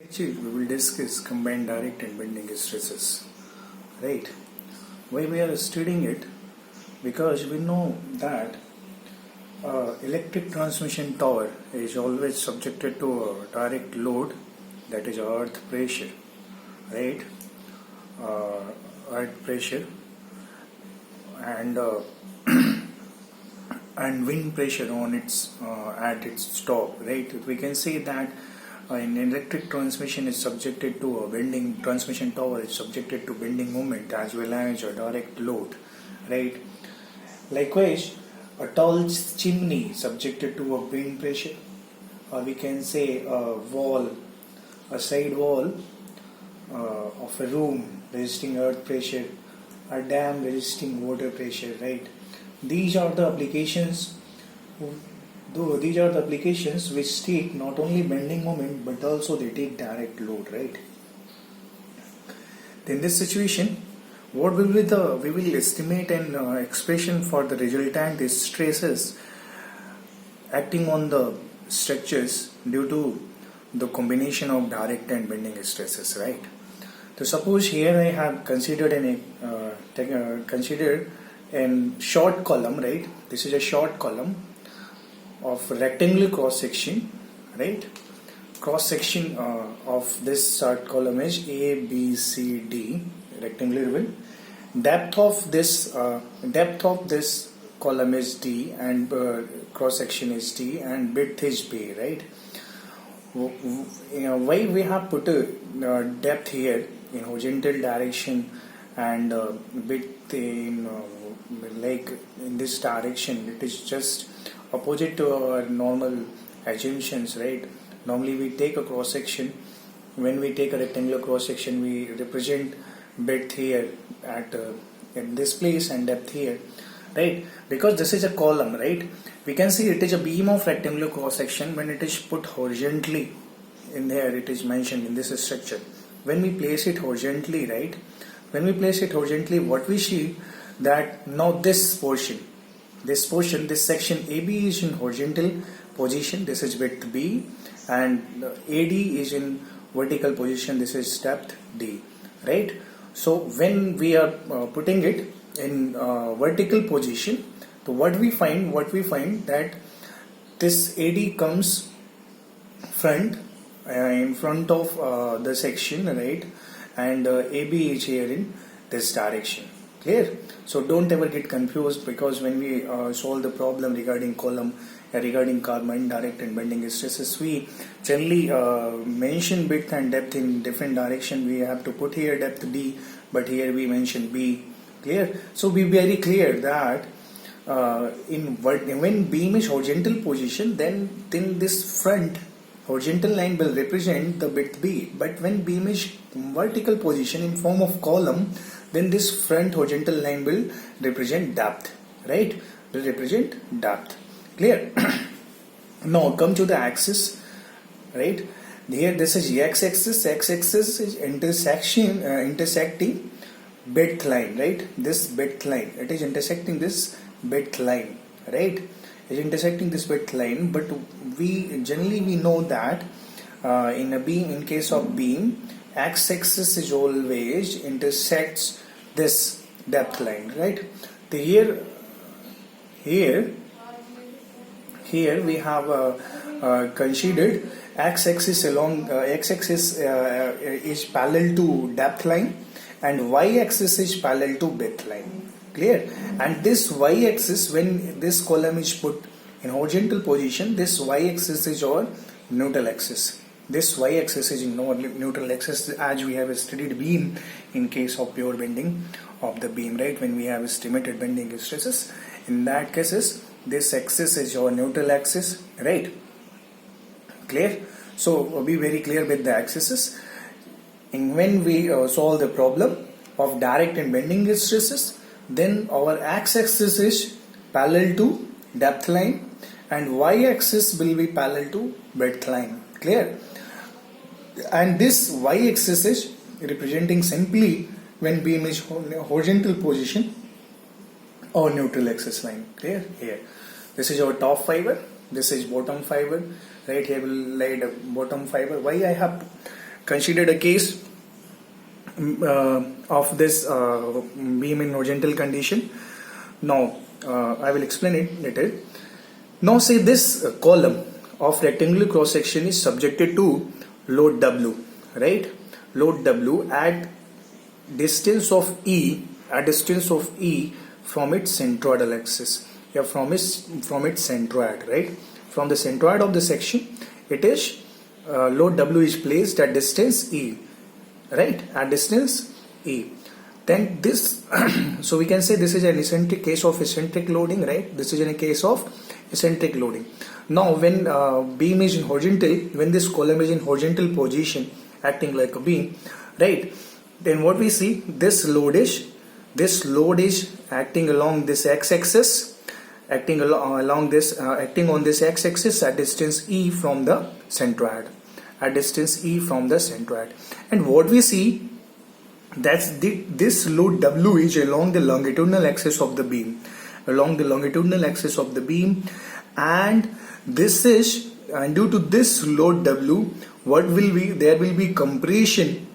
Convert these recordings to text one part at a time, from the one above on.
Actually, we will discuss combined direct and bending stresses. Right? Why we are studying it? Because we know that electric transmission tower is always subjected to a direct load, that is earth pressure, right? Uh, Earth pressure and and wind pressure on its at its top, right? We can say that an electric transmission is subjected to a bending transmission tower is subjected to bending moment as well as a direct load, right? Likewise, a tall chimney subjected to a wind pressure, or we can say a side wall of a room resisting earth pressure, a dam resisting water pressure, right? These are the applications. Though these are the applications which take not only bending moment but also they take direct load, right? In this situation, what will be the we will estimate an expression for the resultant stresses acting on the structures due to the combination of direct and bending stresses, right? So suppose here I have considered considered an short column, right? This is a short column of rectangular cross section, right? Cross section of this short column is A, B, C, D, rectangular one. Depth of this column is D, and cross section is D, and width is B, right? Why we have put a depth here in horizontal direction and width in like in this direction? It is just opposite to our normal assumptions, right? Normally we take a cross section. When we take a rectangular cross section, we represent width here at in this place and depth here, right? Because this is a column, right? We can see it is a beam of rectangular cross section. When it is put horizontally in there, it is mentioned in this structure. When we place it horizontally, right? When we place it horizontally, what we see that now this section AB is in horizontal position, this is width B, and AD is in vertical position, this is depth D, right? So when we are putting it in vertical position, so what we find that this AD comes in front of the section, right? And AB is here in this direction. Clear? So don't ever get confused, because when we solve the problem regarding column, regarding carbon direct and bending stresses, we generally mention width and depth in different direction. We have to put here depth D, but here we mention B. Clear? So be very clear that when beam is horizontal position, then this front horizontal line will represent the width B. But when beam is vertical position in form of column, then this front horizontal line will represent depth, right? Will represent depth. Clear? Now come to the axis, right? Here this is x-axis. X-axis is intersecting width line, right? This width line, it is intersecting this width line, right? It is intersecting this width line. But we generally know that in a beam, in case of beam, x-axis is always intersects this depth line, right? Here we have considered x-axis along x-axis is parallel to depth line, and y-axis is parallel to width line. Clear? And this y-axis, when this column is put in horizontal position, this y-axis is our neutral axis. This y-axis is in neutral axis, as we have studied beam in case of pure bending of the beam, right? When we have estimated bending stresses, in that cases, this axis is your neutral axis, right? Clear? So be very clear with the axes. And when we solve the problem of direct and bending stresses, then our x-axis is parallel to depth line and y-axis will be parallel to width line. Clear? And this y-axis is representing simply when beam is horizontal position or neutral axis line. Clear? Here, this is our top fiber, this is bottom fiber, right? Here will lay the bottom fiber. Why I have considered a case of this beam in horizontal condition. Now I will explain it later. Now say this column of rectangular cross section is subjected to load W, right? Load W at distance of E, from its centroidal axis, from its centroid, right? From the centroid of the section, it is load W is placed at distance E, right? At distance E. Then this, so we can say this is an eccentric case of eccentric loading, right? This is in a case of eccentric loading. Now when beam is in horizontal, when this column is in horizontal position acting like a beam, right? Then what we see, this load is acting along this x-axis, acting on this x-axis at distance E from the centroid, and what we see, that's this load W is along the longitudinal axis of the beam, and this is, and due to this load W, what will be, there will be compression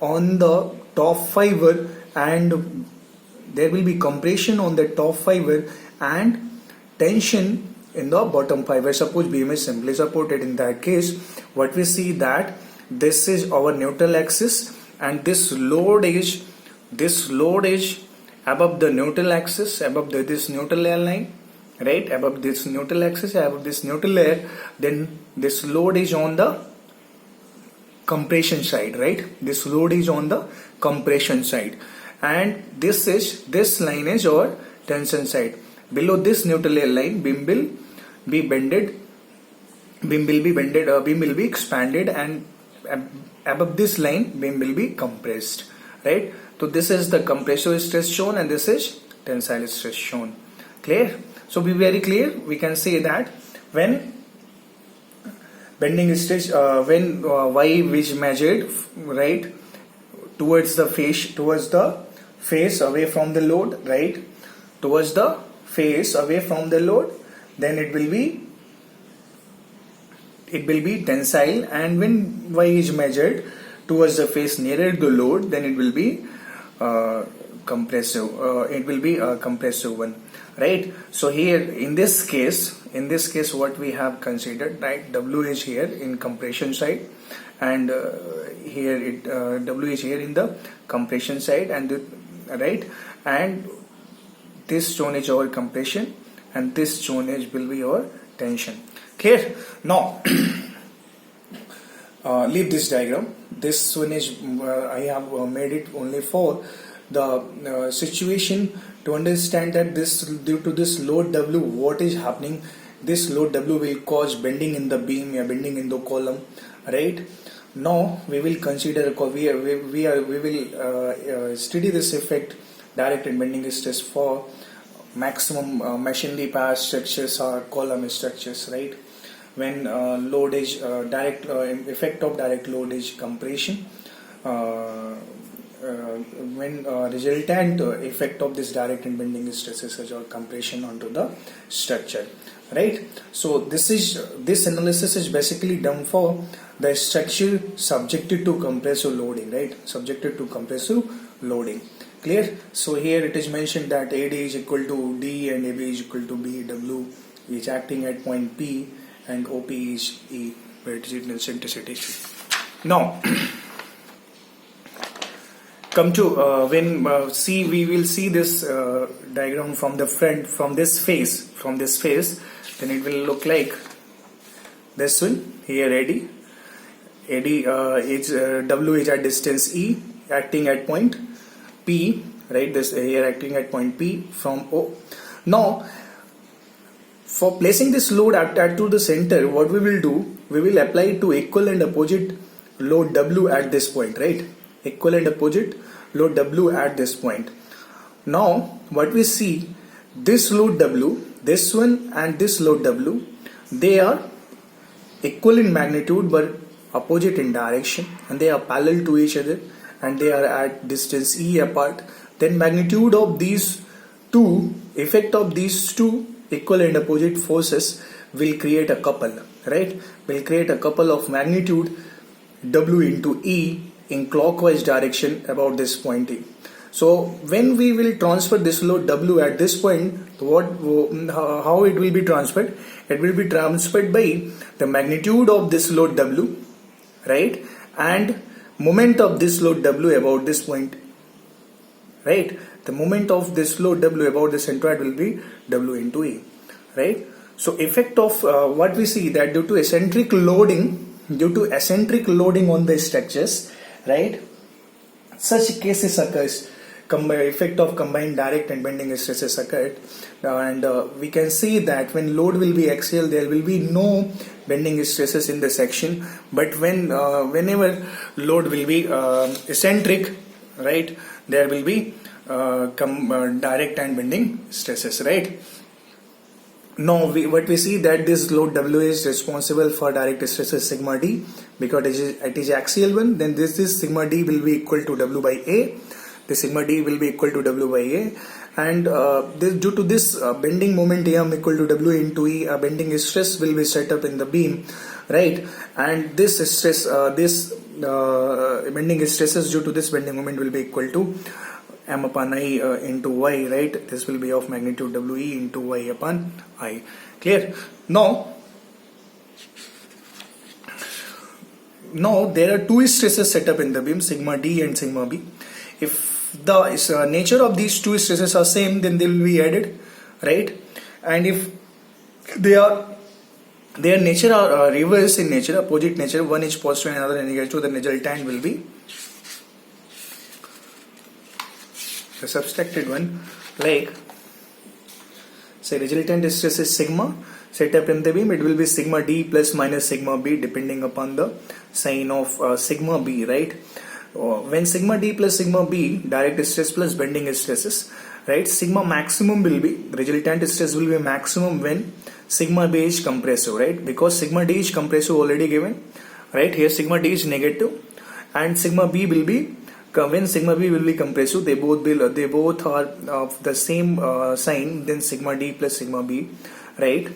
on the top fiber, and tension in the bottom fiber. Suppose beam is simply supported. In that case, what we see, that this is our neutral axis, and this load is above the neutral axis, above this neutral layer line, right? Above this neutral axis, above this neutral layer. Then this load is on the compression side, right? This load is on the compression side, and this line is our tension side. Below this neutral layer line, beam will be expanded, and above this line, beam will be compressed, right? So this is the compressive stress shown, and this is tensile stress shown. Clear? So be very clear. We can say that when bending stress, when y is measured, right, towards the face away from the load, right, towards the face away from the load, then it will be tensile, and when y is measured towards the face nearer the load, then it will be compressive. It will be a compressive one, right? So here in this case, what we have considered, right, W is here in compression side, and here W is here in the compression side, and right, and this zone is our compression, and this zone will be our tension. Clear? Now leave this diagram. This one is I have made it only for the situation to understand that due to this load W, what is happening. This load W will cause bending in the beam, bending in the column, right? Now we will consider, we will study this effect, direct and bending stress, for maximum masonry power structures or column structures, right? When load is effect of direct load is compression, when resultant effect of this direct and bending stresses is compression onto the structure, right? So this analysis is basically done for the structure subjected to compressive loading, right? Subjected to compressive loading. Clear? So here it is mentioned that AD is equal to D and AB is equal to B. W is acting at point P, and OP is E, where it is in eccentricity. Now come to we will see this diagram from the front, from this face, then it will look like this one. Here AD is W is at distance E, acting at point P, right? This here acting at point P from O. Now for placing this load to the center, what we will do, we will apply to equal and opposite load W at this point, right? Equal and opposite load W at this point. Now what we see, this load W, this one and this load W, they are equal in magnitude but opposite in direction, and they are parallel to each other, and they are at distance E apart. Then magnitude of these two, effect of these two equal and opposite forces will create a couple, right, will create a couple of magnitude W into E in clockwise direction about this point E. So when we will transfer this load W at this point, how it will be transferred? It will be transferred by the magnitude of this load W, right, and moment of this load W about this point, right. The moment of this load W about the centroid will be W into E, right. So effect of what we see that due to eccentric loading on the structures, right, such cases occurs. Effect of combined direct and bending stresses occurred, and we can see that when load will be axial, there will be no bending stresses in the section, but whenever load will be eccentric, right, there will be direct and bending stresses, right. Now what we see that this load W is responsible for direct stresses sigma D because it is axial one. Then this sigma D will be equal to W by A. The sigma D will be equal to W by A, and due to this bending moment AM equal to W into E, a bending stress will be set up in the beam, right? And this stress, bending stresses due to this bending moment will be equal to M upon I into Y, right? This will be of magnitude WE into Y upon I. Clear? Now there are two stresses set up in the beam, sigma D and sigma B. If the nature of these two stresses are same, then they will be added, right? And if their nature are reverse in nature, opposite nature, one is positive and another is negative, the resultant will be the subtracted one. Like say resultant stress is sigma set up in the beam, it will be sigma D plus minus sigma B depending upon the sign of sigma B, right? When sigma D plus sigma B, direct stress plus bending stresses, right, sigma maximum will be, resultant stress will be maximum when sigma B is compressive, right, because sigma D is compressive already given, right. Here sigma D is negative and sigma B will be, when sigma B will be compressive, they both are of the same sign, then sigma D plus sigma B, right.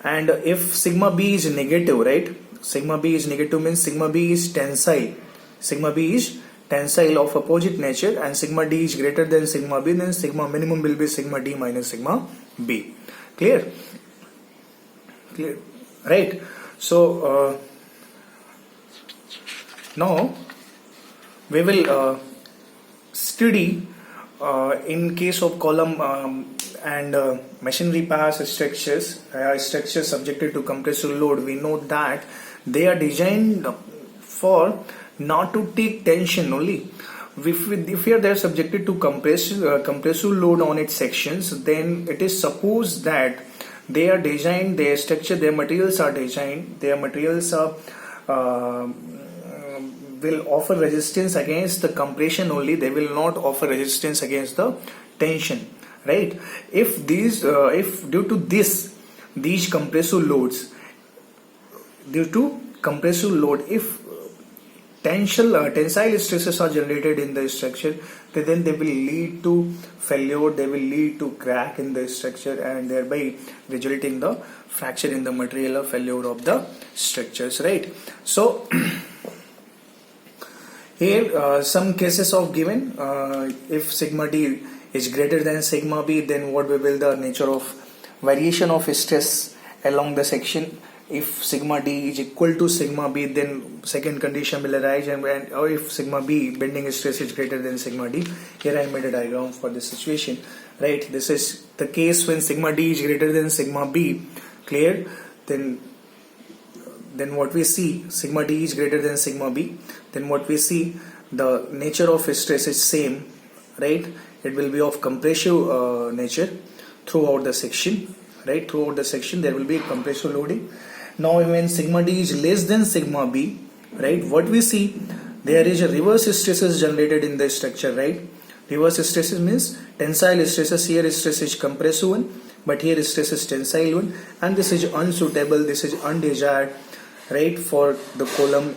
And if sigma B is negative, right, sigma B is negative means sigma B is tensile. Sigma B is tensile of opposite nature and sigma D is greater than sigma B, then sigma minimum will be sigma D minus sigma B. Clear? Clear? Right. So now we will study in case of column and machinery pass structures subjected to compressive load. We know that they are designed for not to take tension only. If they are subjected to compressive load on its sections, then it is supposed that they are designed, their structure, their materials are designed, their materials are will offer resistance against the compression only. They will not offer resistance against the tension, right? If these due to these compressive loads, if tensile stresses are generated in the structure, then they will lead to failure, they will lead to crack in the structure and thereby result in the fracture in the material or failure of the structures, right? So here some cases of given, if sigma D is greater than sigma B, then what will be the nature of variation of stress along the section. If sigma D is equal to sigma B, then second condition will arise, or if sigma B bending stress is greater than sigma D. Here I made a diagram for this situation, right? This is the case when sigma D is greater than sigma B. Clear? Then what we see, sigma D is greater than sigma B, then what we see, the nature of stress is same, right? It will be of compressive nature throughout the section, right? Throughout the section there will be compressive loading. Now when sigma D is less than sigma B, right, what we see, there is a reverse stresses generated in the structure, right? Reverse stresses means tensile stresses. Here stress is compressive one, but here stress is tensile one, and this is unsuitable, this is undesired, right, for the column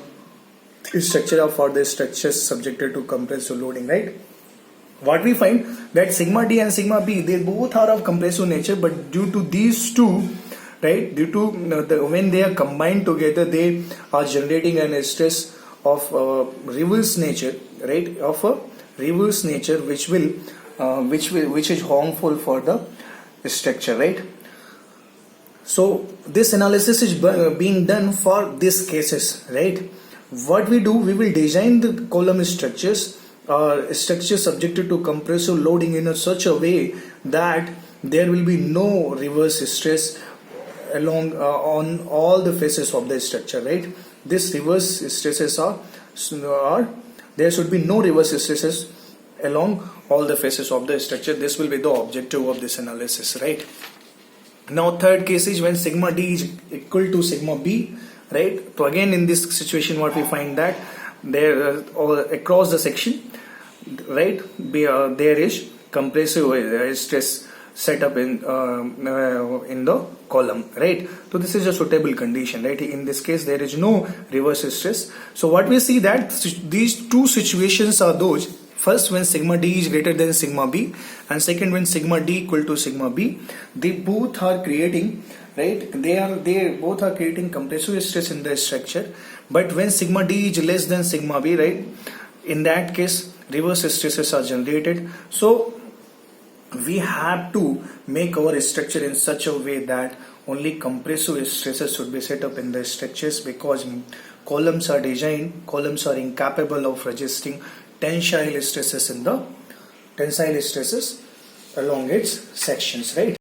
structure or for the structures subjected to compressive loading, right? What we find that sigma D and sigma B, they both are of compressive nature, but due to these two, right? Due to when they are combined together, they are generating an stress of reverse nature, right? Of a reverse nature, which is harmful for the structure, right? So this analysis is being done for these cases, right? What we do, we will design the column structures or structures subjected to compressive loading in such a way that there will be no reverse stress along on all the faces of the structure, right? This reverse stresses are there should be no reverse stresses along all the faces of the structure. This will be the objective of this analysis, right? Now third case is when sigma d is equal to sigma b, right? So again in this situation what we find that there across the section, right, there is compressive stress set up in the column, right? So this is a suitable condition, right? In this case there is no reverse stress. So what we see that these two situations are those: first, when sigma d is greater than sigma b, and second, when sigma d equal to sigma b. They both are creating, right? They both are creating compressive stress in the structure. But when sigma d is less than sigma b, right, in that case reverse stresses are generated. So we have to make our structure in such a way that only compressive stresses should be set up in the structures, because columns are incapable of resisting tensile stresses along its sections, right?